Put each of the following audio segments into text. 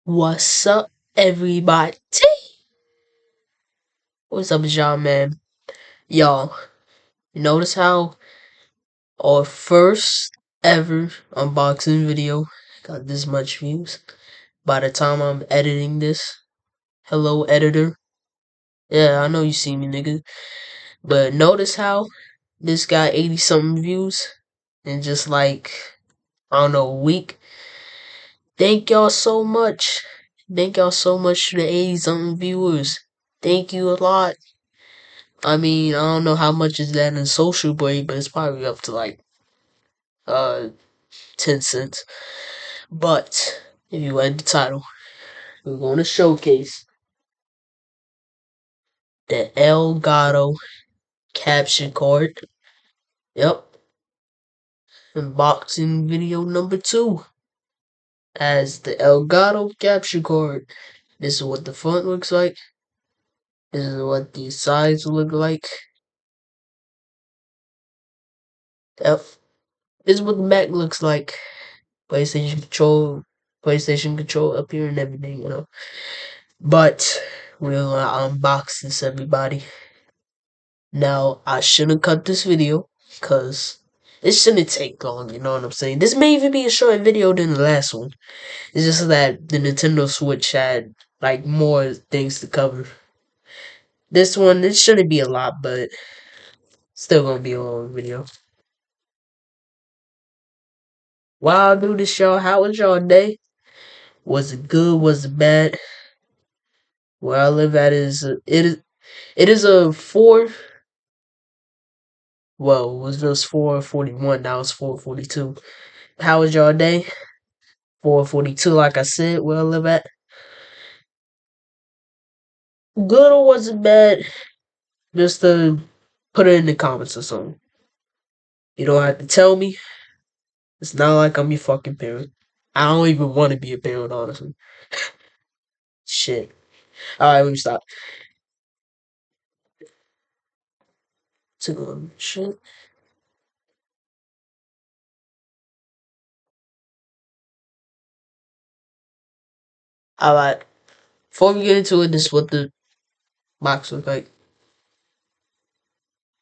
What's up, everybody? What's up, y'all, man? Y'all, you notice how our first ever unboxing video got this much views? By the time I'm editing this, hello, editor. Yeah, I know you see me, nigga. But notice how this got 80 something views in just like, I don't know, a week? Thank y'all so much. Thank y'all so much to the 80 something viewers. Thank you a lot. I mean, I don't know how much is that in social blade, but it's probably up to like uh 10 cents. But if you read the title, we're going to showcase the Elgato caption card. Yep, unboxing video number 2 as the Elgato capture card. This is what the front looks like. This is what the sides look like. Yep. This is what the back looks like. PlayStation control, PlayStation control up here and everything, you know. But we'll unbox this, everybody. Now, I shouldn't cut this video because it shouldn't take long, you know what I'm saying? This may even be a shorter video than the last one. It's just that the Nintendo Switch had like more things to cover. This one, it shouldn't be a lot, but still gonna be a long video. While I do this, y'all, how was y'all day? Was it good? Was it bad? Where I live at it is a 4. Well, it was just 4:41. Now it's 4:42. How was y'all day? 4:42, like I said, where I live at. Good or was it bad? Just put it in the comments or something. You don't have to tell me. It's not like I'm your fucking parent. I don't even want to be a parent, honestly. Shit. Alright, let me stop. Shit. Alright. Before we get into it, this is what the box looks like.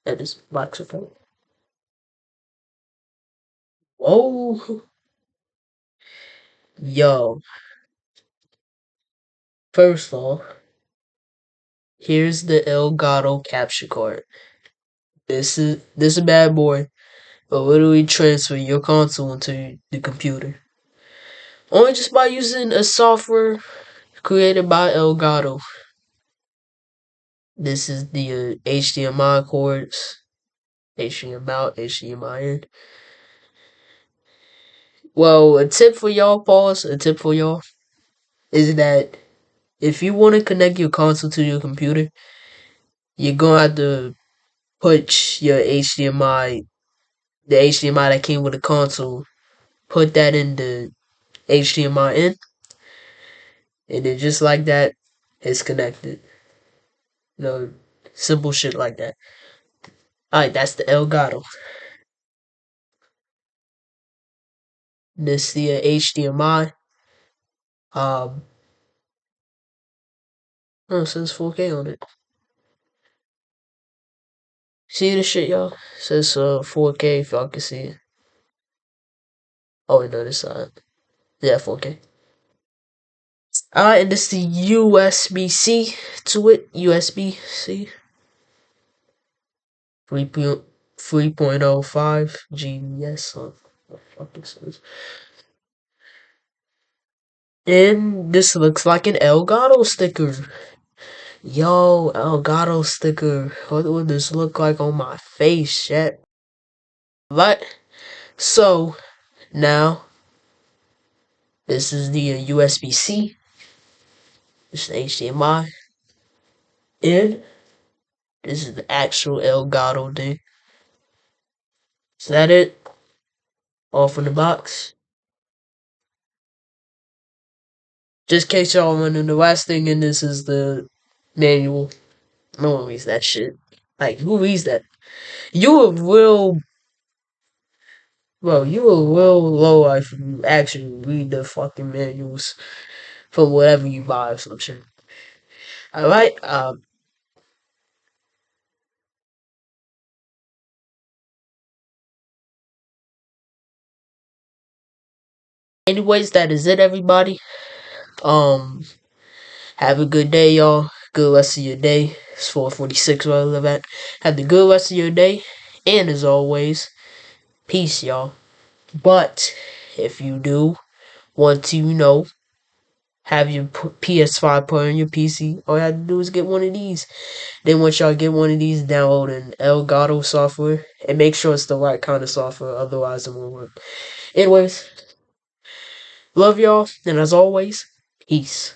That is box looks like. Whoa. Yo. First off, here's the Elgato capture card. This is a bad boy. But literally transfer your console into the computer. Only just by using a software created by Elgato. This is the HDMI cords. HDMI out, HDMI in. Well, a tip for y'all, a tip for y'all, is that if you want to connect your console to your computer, you're gonna have to put your HDMI, the HDMI that came with the console, put that in the HDMI in, and then just like that, it's connected. You know, simple shit like that. Alright, that's the Elgato. This the HDMI. Um, oh, it says 4K on it. See the shit, y'all? It says 4K if y'all can see it. Oh, wait, no, this side. Yeah, 4K. Alright, and this the USB-C to it. USB-C. 3.05 GBS. What the fuck it says. And this looks like an Elgato sticker. Yo, Elgato sticker. What would this look like on my face, chat? But, so, now, this is the USB-C. This is the HDMI. And, this is the actual Elgato thing. Is that it? All from the box. Just in case y'all wondering, the last thing in this is the manual. No one reads that shit. Like, who reads that? You a real, well, you a real low life if you actually read the fucking manuals from whatever you buy or some shit. Alright, anyways, that is it, everybody. Um, have a good day, y'all. Good rest of your day. It's 4:46 where I live at. Have the good rest of your day. And as always, peace, y'all. But if you do want to, have your PS5 put on your PC, all you have to do is get one of these. Then once y'all get one of these, download an Elgato software and make sure it's the right kind of software, otherwise it won't work. Anyways, love y'all, and as always, peace.